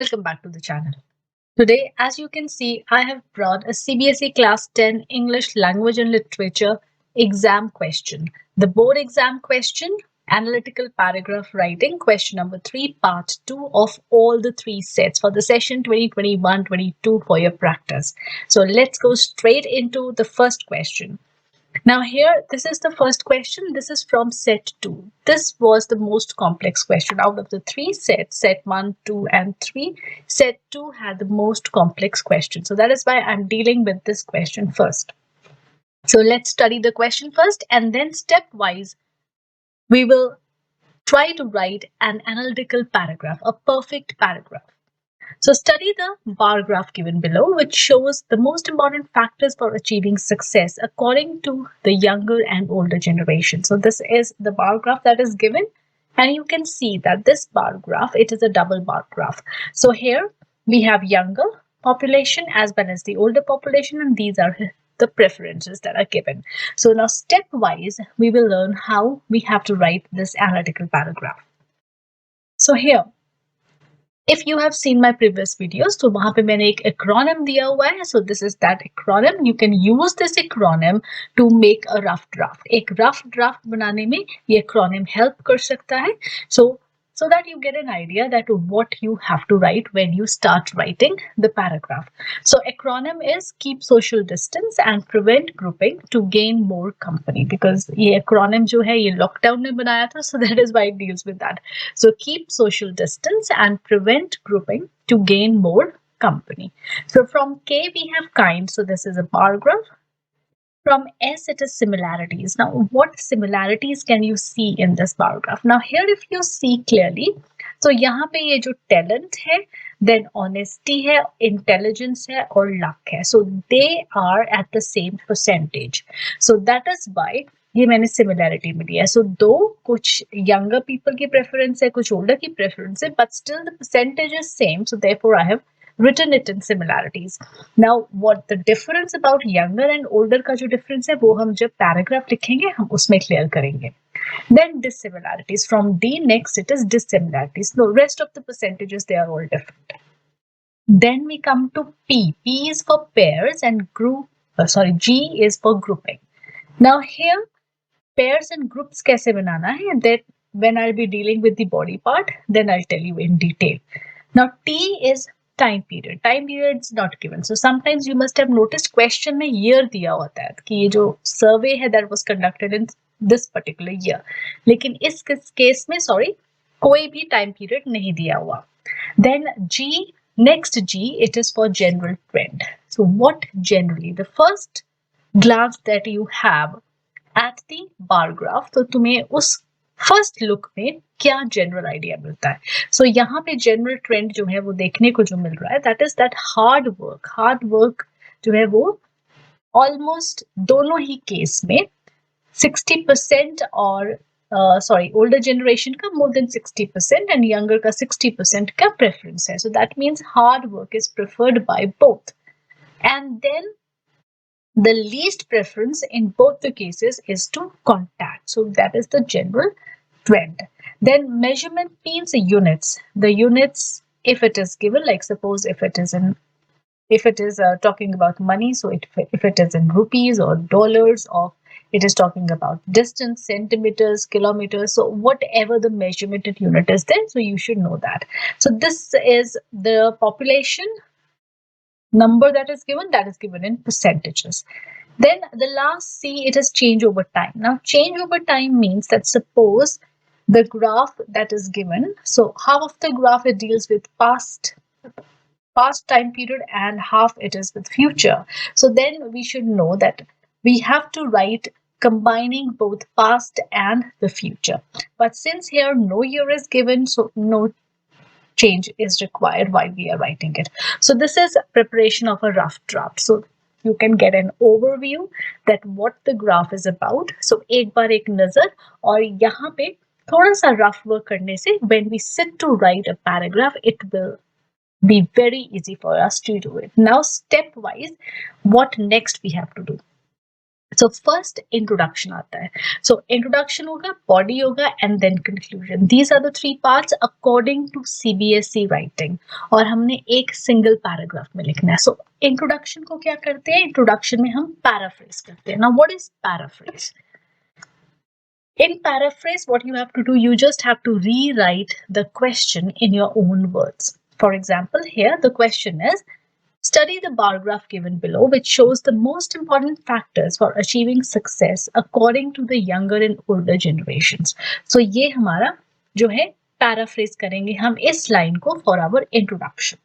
Welcome back to the channel. Today, as you can see, I have brought a CBSE Class 10 English Language and Literature exam question. The board exam question, Analytical Paragraph Writing, question number 3, part 2 of all the 3 sets for the session 2021-22 for your practice. So let's go straight into the first question. Now here, this is the first question. This is from set 2. This was the most complex question. Out of the 3 sets, set 1, 2 and 3, set 2 had the most complex question. So that is why I'm dealing with this question first. So let's study the question first, and then stepwise, we will try to write an analytical paragraph, a perfect paragraph. So study the bar graph given below, which shows the most important factors for achieving success according to the younger and older generation. So this is the bar graph that is given, and you can see that this bar graph, it is a double bar graph. So here we have younger population as well as the older population, and these are the preferences that are given. So now stepwise, we will learn how we have to write this analytical paragraph. So here, if you have seen my previous videos, तो वहाँ पे मैंने एक acronym दिया हुआ है. So this is that acronym. You can use this acronym to make a rough draft. एक rough draft बनाने में ये acronym help कर सकता है. So that you get an idea that what you have to write when you start writing the paragraph. So acronym is keep social distance and prevent grouping to gain more company. Because ये acronym जो है ये lockdown ने बनाया था, so that is why it deals with that. So keep social distance and prevent grouping to gain more company. So from K we have kind, so this is a bar graph. From S, it is similarities. Now, what similarities can you see in this paragraph? Now, here if you see clearly, so यहाँ पे ये जो talent है, then honesty है, intelligence है और luck है. So they are at the same percentage. So that is why ये मैंने सिमिलैरिटी में दिया है. सो दो कुछ यंगर पीपल की प्रेफरेंस है, कुछ ओल्डर की प्रेफरेंस है, but still the percentage is same. So therefore I have written it in similarities. Now what the difference about younger and older का जो difference है वो हम जब paragraph लिखेंगे हम उसमें clear करेंगे. Then dissimilarities. From D next it is dissimilarities. No, rest of the percentages they are all different. Then we come to P. P is for pairs and G is for grouping. Now here pairs and groups कैसे बनाना है, that when I'll be dealing with the body part, then I'll tell you in detail. Now T is time period. Time period is not given. So sometimes you must have noticed question में year दिया होता है कि ये जो survey है that was conducted in this particular year. लेकिन इस केस में कोई भी time period नहीं दिया हुआ. Then G, next G, it is for general trend. So what generally? The first glance that you have at the bar graph, तो तुम्हें उस फर्स्ट लुक में क्या जनरल आइडिया मिलता है. सो यहाँ पे जनरल ट्रेंड जो है वो देखने को जो मिल रहा है, that is that hard work जो है वो ऑलमोस्ट दोनों ही केस में 60% और ओल्डर जनरेशन का मोर देन 60% एंड यंगर का 60% का प्रेफरेंस है. So that means hard work is preferred by both. And then the least preference in both the cases is to contact. So that is the general trend. Then measurement means units. The units, if it is given, like suppose if it is talking about money, so if it is in rupees or dollars, or it is talking about distance, centimeters, kilometers, so whatever the measurement unit is there, so you should know that. So this is the population number that is given in percentages. Then the last C, it is change over time. Now change over time means that suppose the graph that is given, so half of the graph it deals with past time period and half it is with future. So then we should know that we have to write combining both past and the future. But since here no year is given, so no change is required while we are writing it. So this is preparation of a rough draft. So you can get an overview that what the graph is about. So एक बार एक नजर, और यहाँ पे थोड़ा सा rough work करने से when we sit to write a paragraph, it will be very easy for us to do it. Now stepwise, what next we have to do? So first introduction आता है. So introduction होगा, body होगा, and then conclusion. These are the three parts according to CBSE writing. और हमने एक single paragraph में लिखना है. So introduction को क्या करते हैं? Introduction में हम paraphrase करते हैं. Now what is paraphrase? In paraphrase, what you have to do, you just have to rewrite the question in your own words. For example, here the question is, study the bar graph given below, which shows the most important factors for achieving success according to the younger and older generations. So ये हमारा जो है paraphrase करेंगे हम इस line को for our introduction.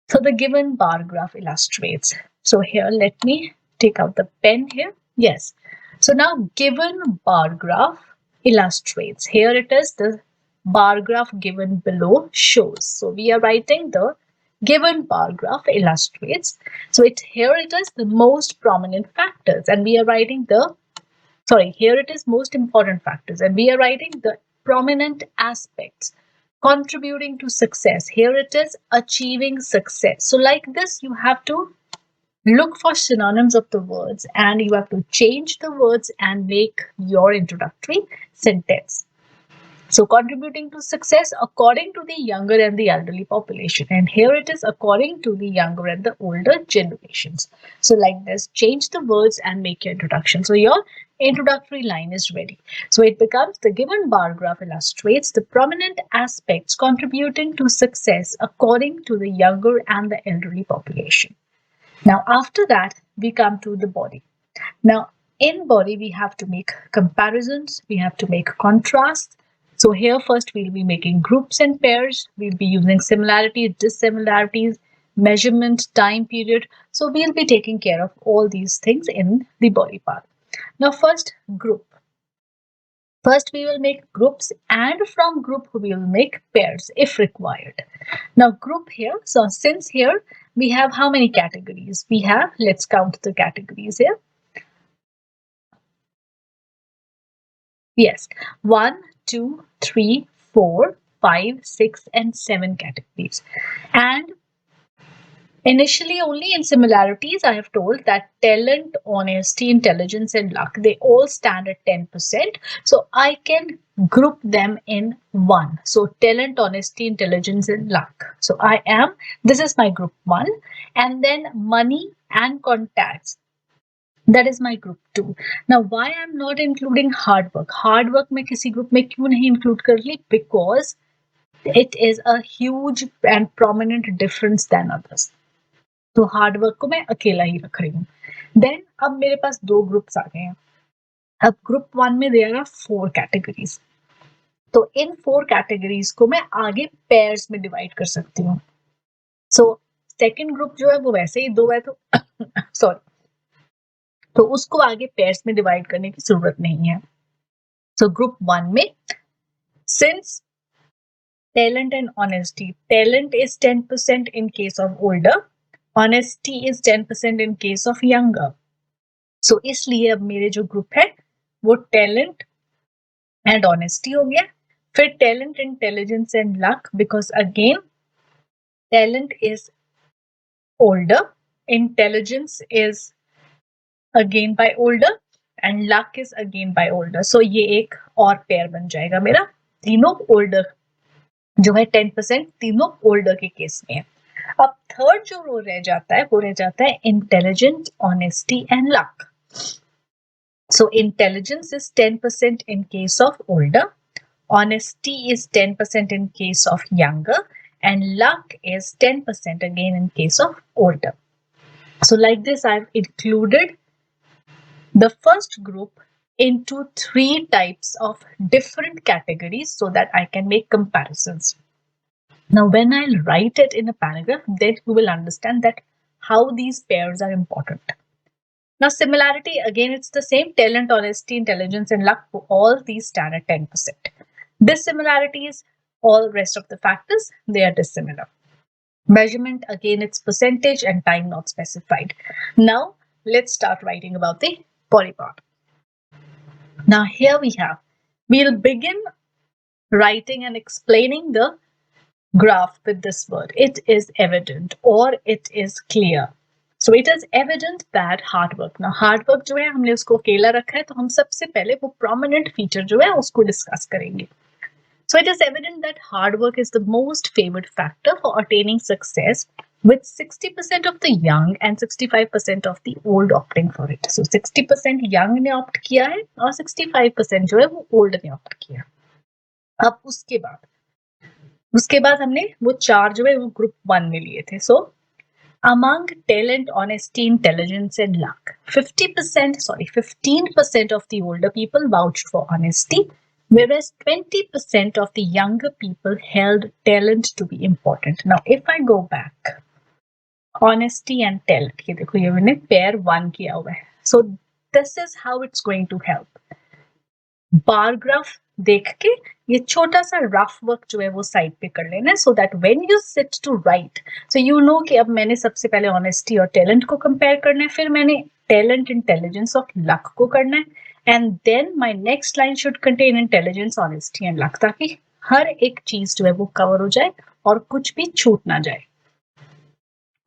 So the given bar graph illustrates. So here, let me take out the pen here. Yes. So now given bar graph illustrates. Here it is, the bar graph given below shows. So we are writing the given bar graph illustrates. So here it is the most prominent factors, and we are writing the, here it is most important factors, and we are writing the prominent aspects contributing to success. Here it is achieving success. So like this, you have to look for synonyms of the words, and you have to change the words and make your introductory sentence. So contributing to success according to the younger and the elderly population. And here it is according to the younger and the older generations. So like this, change the words and make your introduction. So your introductory line is ready. So it becomes, the given bar graph illustrates the prominent aspects contributing to success according to the younger and the elderly population. Now after that, we come to the body. Now in body, we have to make comparisons, we have to make contrasts. So here first we'll be making groups and pairs. We'll be using similarities, dissimilarities, measurement, time period. So we'll be taking care of all these things in the body part. Now first, group. First we will make groups, and from group we will make pairs if required. Now group here, so since here we have how many categories? We have, let's count the categories here. Yes, 1, 2, 3, 4, 5, 6, and 7 categories. And initially only in similarities, I have told that talent, honesty, intelligence, and luck, they all stand at 10%. So I can group them in one. So talent, honesty, intelligence, and luck. So this is my group 1. And then money and contacts, that is my group 2. Now why I'm not including hard work? Hard work मैं किसी group में क्यों नहीं include कर ली? Because it is a huge and prominent difference than others. तो hard work को मैं अकेला ही रख रही हूँ. Then अब मेरे पास 2 groups आ गए हैं. अब group 1 में there are 4 categories. तो इन 4 categories को मैं आगे pairs में divide कर सकती हूँ. So second group जो है वो वैसे ही 2 है, तो sorry, तो उसको आगे पेयर्स में डिवाइड करने की जरूरत नहीं है. सो ग्रुप 1 में, since talent and honesty, talent is 10% in case of older, honesty is 10% in case of younger. So इसलिए अब मेरे जो ग्रुप है वो टैलेंट एंड ऑनेस्टी हो गया. फिर talent, intelligence and luck, because again talent is older, intelligence is again by older, and luck is again by older. So ये एक और पेयर बन जाएगा मेरा. तीनों ओल्डर जो है 10%, तीनों ओल्डर के केस में है. अब थर्ड जो रो रह जाता है वो रह जाता है intelligent, honesty and luck. So intelligence is 10% in case of older, honesty is 10% in case of younger, and luck is 10% again in case of older. So like this, I've included the first group into 3 types of different categories so that I can make comparisons. Now when I'll write it in a paragraph, then you will understand that how these pairs are important. Now similarity, again it's the same. Talent, honesty, intelligence, and luck, all these stand at 10%. Dissimilarities, all rest of the factors, they are dissimilar. Measurement, again it's percentage and time not specified. Now let's start writing about the body part. Now here we'll begin writing and explaining the graph with this word. It is evident or it is clear. So it is evident that hard work. Now hard work जो है हमने उसको अकेला रखा है, तो हम सबसे पहले वो prominent feature जो है उसको discuss करेंगे. So it is evident that hard work is the most favored factor for attaining success, with 60% of the young and 65% of the old opting for it. So 60% young ने opt किया है और 65% जो है वो old ने opt किया. अब उसके बाद हमने वो चार जो है वो group 1 में लिए थे. So among talent, honesty, intelligence, and luck, 15% of the older people vouched for honesty, whereas 20% of the younger people held talent to be important. Now, if I go back, honesty and talent, ये देखो ये मैंने pair 1 किया हुआ है. So this is how it's going to help. Bar graph देख के ये छोटा सा रफ वर्क जो है वो साइड पे कर लेना, so that when you sit to write, so you know कि अब मैंने सबसे पहले ऑनेस्टी और टैलेंट को कंपेयर करना है, फिर मैंने टैलेंट, इंटेलिजेंस और लक को करना है, and then my next line should contain intelligence, honesty and luck, ताकि हर एक चीज जो है वो कवर हो जाए और कुछ भी छूट ना जाए.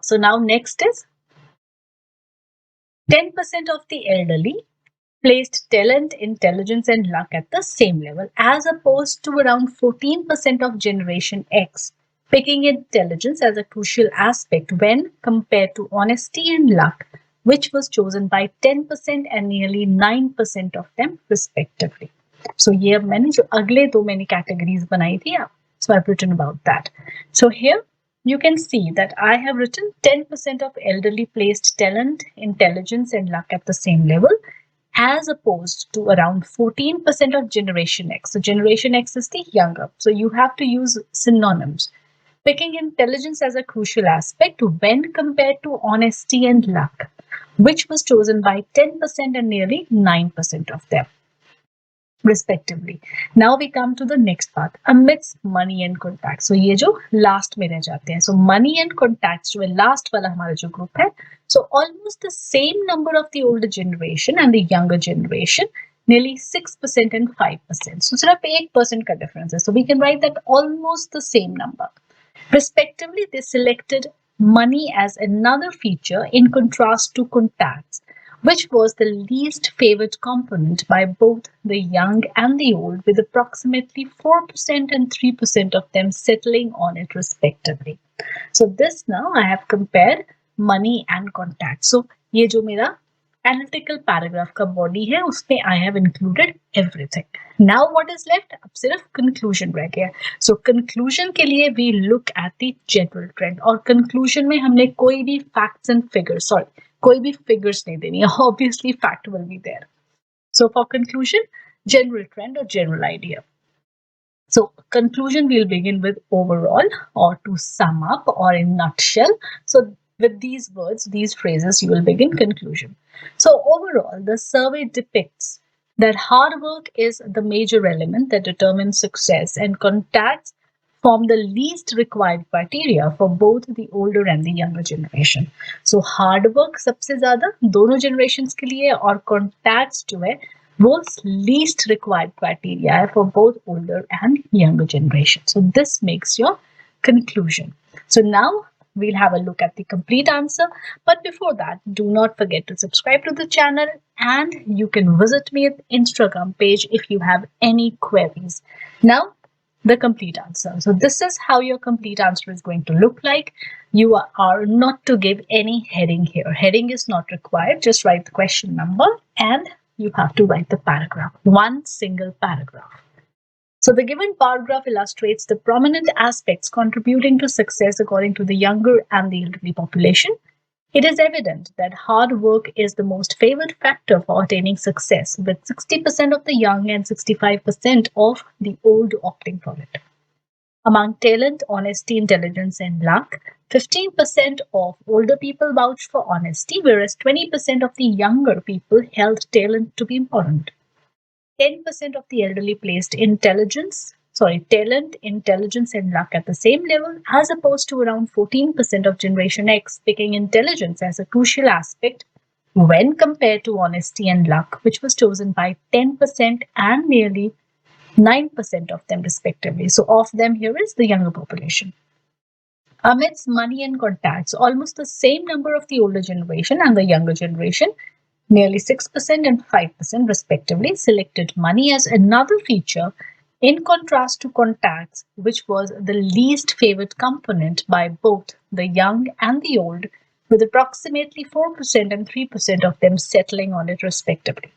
So now next is 10% of the elderly placed talent, intelligence, and luck at the same level, as opposed to around 14% of Generation X, picking intelligence as a crucial aspect when compared to honesty and luck, which was chosen by 10% and nearly 9% of them respectively. So ये अब मैंने जो अगले दो मैंने categories बनाई थी, so I've written about that. So here you can see that I have written 10% of elderly placed talent, intelligence, and luck at the same level, as opposed to around 14% of Generation X. So Generation X is the younger. So you have to use synonyms. Picking intelligence as a crucial aspect when compared to honesty and luck, which was chosen by 10% and nearly 9% of them, respectively. Now we come to the next part, amidst money and contacts. So ये जो last में रह जाते हैं. So money and contacts जो है last वाला हमारा जो group है, so almost the same number of the older generation and the younger generation, nearly 6% and 5%. So सिर्फ 1% का difference है. So we can write that almost the same number. Respectively, they selected money as another feature in contrast to contacts, which was the least favored component by both the young and the old, with approximately 4% and 3% of them settling on it respectively. So this now I have compared money and contacts. So ये जो मेरा analytical paragraph का body है उसमें I have included everything. Now what is left? अब सिर्फ conclusion रह गया. So conclusion के लिए we look at the general trend, और conclusion में हमने कोई भी facts and figures, कोई भी figures नहीं देनी है. Obviously fact will be there. So for conclusion, general trend or general idea. So conclusion we'll begin with overall, or to sum up, or in nutshell. So with these words, these phrases, you will begin conclusion. So overall, the survey depicts that hard work is the major element that determines success, and contacts form the least required criteria for both the older and the younger generation. So hard work सबसे ज़्यादा दोनों generations के लिए, और contacts जो है वो least required criteria है for both older and younger generation. So this makes your conclusion. So now we'll have a look at the complete answer. But before that, do not forget to subscribe to the channel, and you can visit me at the Instagram page if you have any queries. Now, the complete answer. So this is how your complete answer is going to look like. You are not to give any heading here. Heading is not required. Just write the question number and you have to write the paragraph. One single paragraph. So the given paragraph illustrates the prominent aspects contributing to success according to the younger and the elderly population. It is evident that hard work is the most favored factor for attaining success, with 60% of the young and 65% of the old opting for it. Among talent, honesty, intelligence, and luck, 15% of older people vouched for honesty, whereas 20% of the younger people held talent to be important. 10% of the elderly placed talent, intelligence, and luck at the same level, as opposed to around 14% of Generation X, picking intelligence as a crucial aspect when compared to honesty and luck, which was chosen by 10% and nearly 9% of them respectively. So of them here is the younger population. Amidst money and contacts, almost the same number of the older generation and the younger generation, nearly 6% and 5% respectively, selected money as another feature, in contrast to contacts, which was the least favored component by both the young and the old, with approximately 4% and 3% of them settling on it respectively.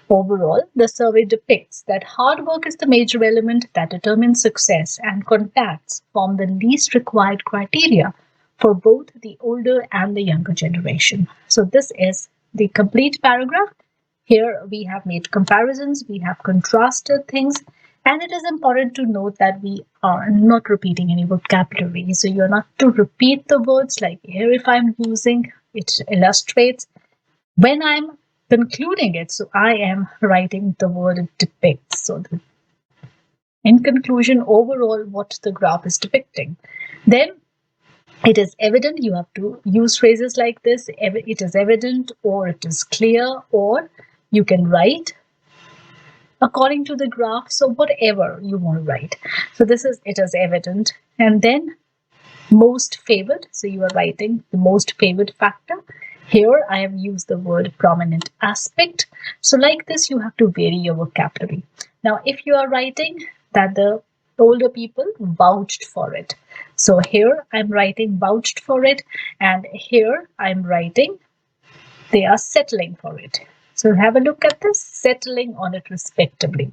Overall, the survey depicts that hard work is the major element that determines success, and contacts form the least required criteria for both the older and the younger generation. So this is the complete paragraph. Here we have made comparisons, we have contrasted things, and it is important to note that we are not repeating any vocabulary. So you're not to repeat the words, like here if I'm using, it illustrates. When I'm concluding it, so I am writing the word depicts. So in conclusion, overall, what the graph is depicting. Then it is evident, you have to use phrases like this, it is evident, or it is clear, or you can write according to the graph. So whatever you want to write. So this is, it is evident. And then most favored. So you are writing the most favored factor. Here I have used the word prominent aspect. So like this, you have to vary your vocabulary. Now, if you are writing that the older people vouched for it. So here I'm writing vouched for it, and here I'm writing they are settling for it. So have a look at this, settling on it respectively.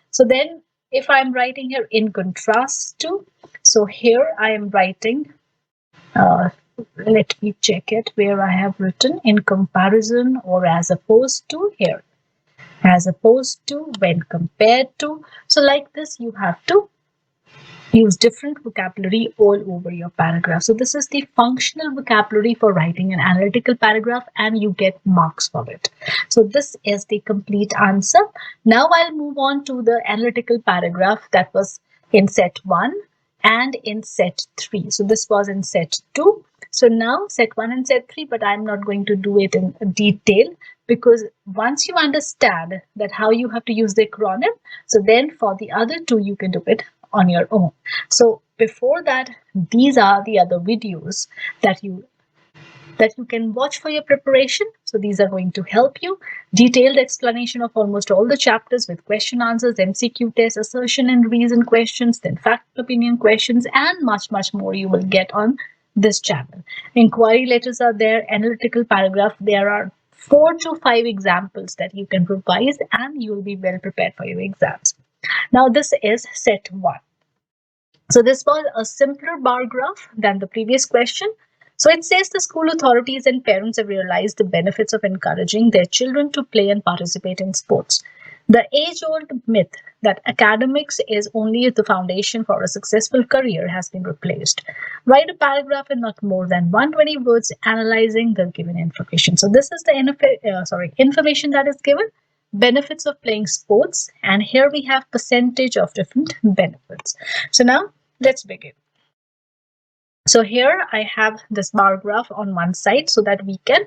So then if I'm writing here in contrast to, so here I am writing let me check it where I have written in comparison or as opposed to, here as opposed to, when compared to. So like this, you have to use different vocabulary all over your paragraph. So this is the functional vocabulary for writing an analytical paragraph, and you get marks for it. So this is the complete answer. Now I'll move on to the analytical paragraph that was in set 1 and in set 3. So this was in set 2. So now set 1 and set 3, but I'm not going to do it in detail, because once you understand that how you have to use the acronym, so then for the other two you can do it on your own. So before that, these are the other videos that you can watch for your preparation. So these are going to help you. Detailed explanation of almost all the chapters with question answers, MCQ tests, assertion and reason questions, then fact opinion questions, and much more you will get on this channel. Inquiry letters are there, analytical paragraph. There are 4 to 5 examples that you can revise, and you will be well prepared for your exams. Now this is set 1. So this was a simpler bar graph than the previous question. So it says the school authorities and parents have realized the benefits of encouraging their children to play and participate in sports. The age-old myth that academics is only the foundation for a successful career has been replaced. Write a paragraph in not more than 120 words analyzing the given information. So this is the information that is given. Benefits of playing sports, and here we have percentage of different benefits. So now let's begin. So here I have this bar graph on one side so that we can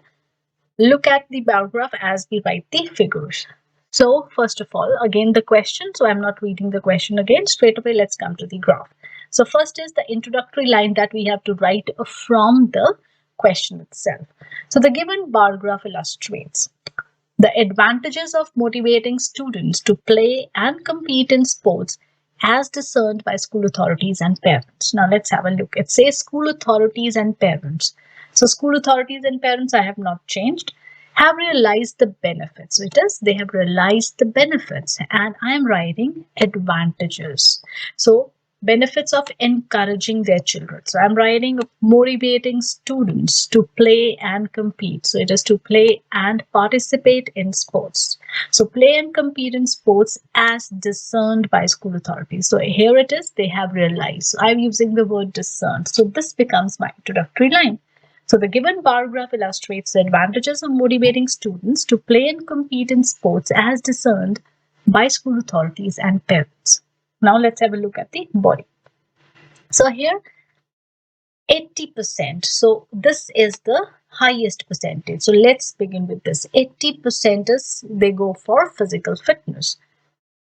look at the bar graph as we write the figures. So first of all, again the question, so I'm not reading the question again, straight away let's come to the graph. So first is the introductory line that we have to write from the question itself. So the given bar graph illustrates the advantages of motivating students to play and compete in sports as discerned by school authorities and parents. Now let's have a look. It says school authorities and parents. So school authorities and parents, I have not changed, have realized the benefits. So it is, they have realized the benefits, and I am writing advantages. So benefits of encouraging their children. So I'm writing motivating students to play and compete. So it is to play and participate in sports. So play and compete in sports as discerned by school authorities. So here it is, they have realized. So I'm using the word discerned. So this becomes my introductory line. So the given bar graph illustrates the advantages of motivating students to play and compete in sports as discerned by school authorities and parents. Now let's have a look at the body. So here 80%. So this is the highest percentage. So let's begin with this. 80% is they go for physical fitness.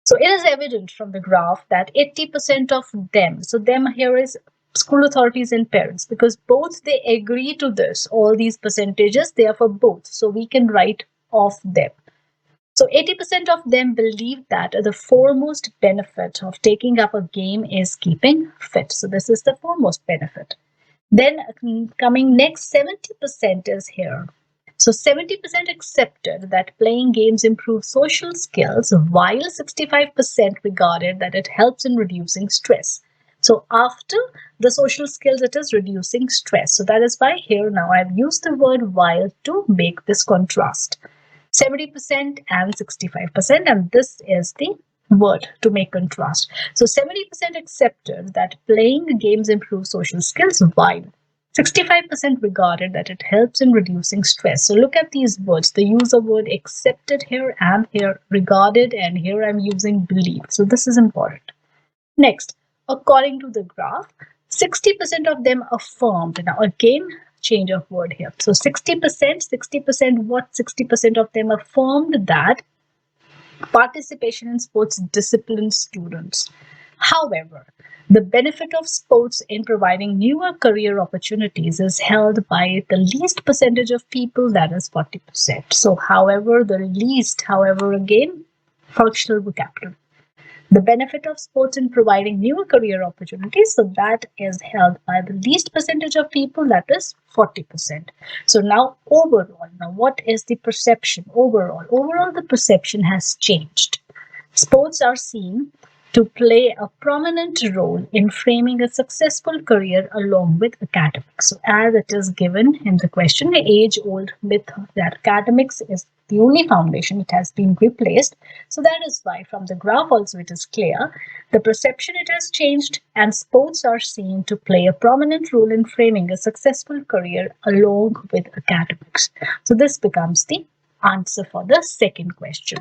So it is evident from the graph that 80% of them, so them here is school authorities and parents, because both they agree to this. All these percentages, they are for both. So we can write off them. So 80% of them believe that the foremost benefit of taking up a game is keeping fit. So this is the foremost benefit. Then coming next, 70% is here. So 70% accepted that playing games improve social skills, while 65% regarded that it helps in reducing stress. So after the social skills, it is reducing stress. So that is why here now I've used the word while to make this contrast. 70% and 65%, and this is the word to make contrast. So 70% accepted that playing games improve social skills, while 65% regarded that it helps in reducing stress. So look at these words. The use of word accepted here and here regarded, and here I'm using believe. So this is important. Next, according to the graph, 60% of them affirmed. Now again, change of word here. So 60%, what 60% of them affirmed that participation in sports disciplines students. However, the benefit of sports in providing newer career opportunities is held by the least percentage of people, that is 40%. So however, the least, however, again, functional vocabulary. The benefit of sports in providing newer career opportunities, so that is held by the least percentage of people, that is 40%. So now overall, now what is the perception overall? Overall, the perception has changed. Sports are seen to play a prominent role in framing a successful career along with academics. So as it is given in the question, the age-old myth that academics is the only foundation, it has been replaced. So that is why from the graph also it is clear. The perception, it has changed, and sports are seen to play a prominent role in framing a successful career along with academics. So this becomes the answer for the second question.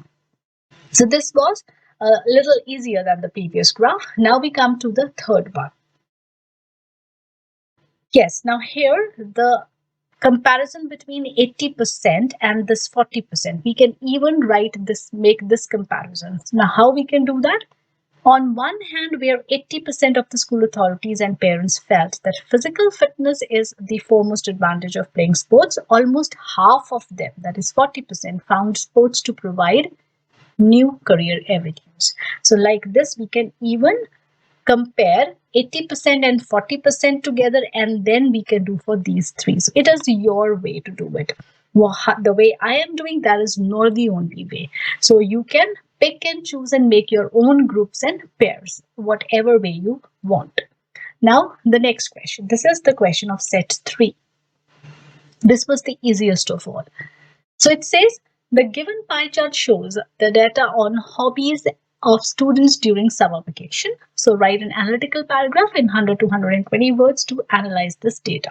So this was a little easier than the previous graph. Now we come to the third one. Yes, now here the comparison between 80% and this 40%. We can even write this, make this comparison. Now how we can do that? On one hand, where 80% of the school authorities and parents felt that physical fitness is the foremost advantage of playing sports, almost half of them, that is 40%, found sports to provide new career avenues. So like this, we can even compare 80% and 40% together, and then we can do for these three. So it is your way to do it. Well, the way I am doing, that is not the only way. So you can pick and choose and make your own groups and pairs, whatever way you want. Now, the next question. This is the question of set 3. This was the easiest of all. So it says, the given pie chart shows the data on hobbies of students during summer vacation. So write an analytical paragraph in 100 to 120 words to analyze this data.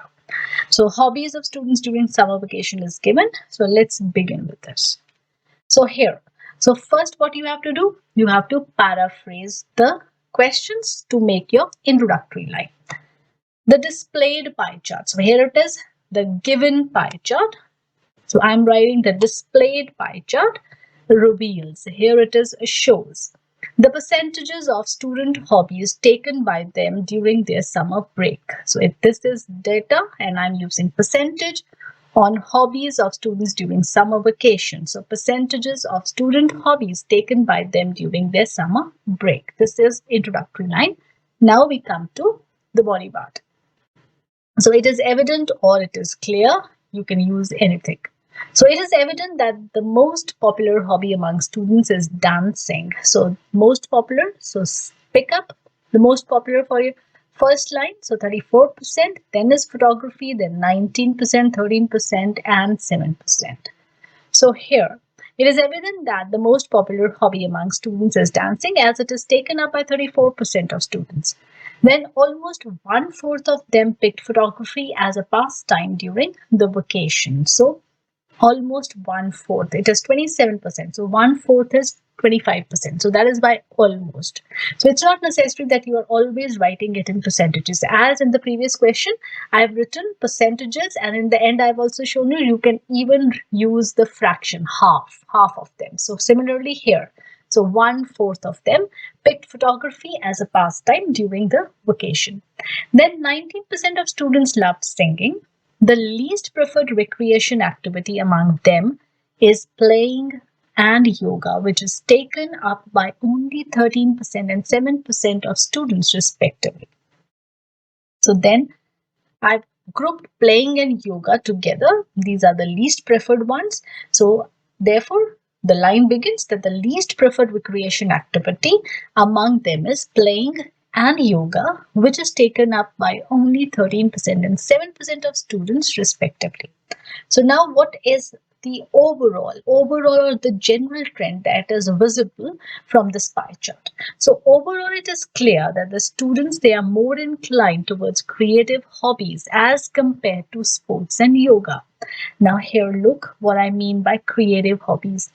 So hobbies of students during summer vacation is given. So let's begin with this. So here, so first what you have to do, you have to paraphrase the questions to make your introductory line. The displayed pie chart. So here it is, the given pie chart. So I'm writing the displayed pie chart reveals. Here it is, shows the percentages of student hobbies taken by them during their summer break. So if this is data and I'm using percentage on hobbies of students during summer vacation. So percentages of student hobbies taken by them during their summer break. This is introductory line. Now we come to the body part. So it is evident or it is clear. You can use anything. So it is evident that the most popular hobby among students is dancing. So most popular, so pick up the most popular for your first line. So 34%, then is photography, then 19%, 13% and 7%. So here, it is evident that the most popular hobby among students is dancing, as it is taken up by 34% of students. Then almost 1/4 of them picked photography as a pastime during the vacation. So almost 1/4. It is 27%. So 1/4 is 25%. So that is by almost. So it's not necessary that you are always writing it in percentages. As in the previous question, I've written percentages, and in the end, I've also shown you can even use the fraction half of them. So similarly here, So 1/4 of them picked photography as a pastime during the vacation. Then 19% of students loved singing. The least preferred recreation activity among them is playing and yoga, which is taken up by only 13% and 7% of students respectively. So then I've grouped playing and yoga together. These are the least preferred ones. So therefore, the line begins that the least preferred recreation activity among them is playing and yoga, which is taken up by only 13% and 7% of students respectively. So now what is the overall or the general trend that is visible from this pie chart? So overall it is clear that the students, they are more inclined towards creative hobbies as compared to sports and yoga. Now here look what I mean by creative hobbies.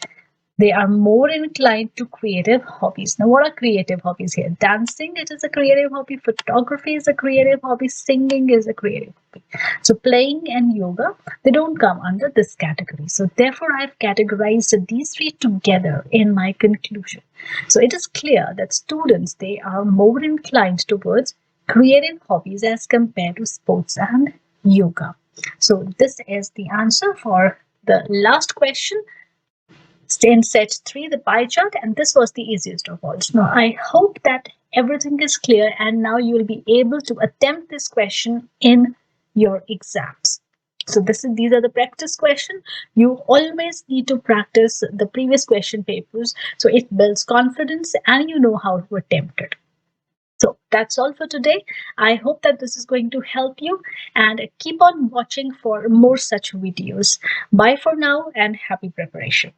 They are more inclined to creative hobbies. Now, what are creative hobbies here? Dancing, it is a creative hobby. Photography is a creative hobby. Singing is a creative hobby. So, playing and yoga, they don't come under this category. So, therefore, I've categorized these three together in my conclusion. So, it is clear that students, they are more inclined towards creative hobbies as compared to sports and yoga. So, this is the answer for the last question in set 3, the pie chart, and this was the easiest of all. Now, I hope that everything is clear and now you will be able to attempt this question in your exams. So these are the practice questions. You always need to practice the previous question papers so it builds confidence and you know how to attempt it. So that's all for today. I hope that this is going to help you and keep on watching for more such videos. Bye for now and happy preparation.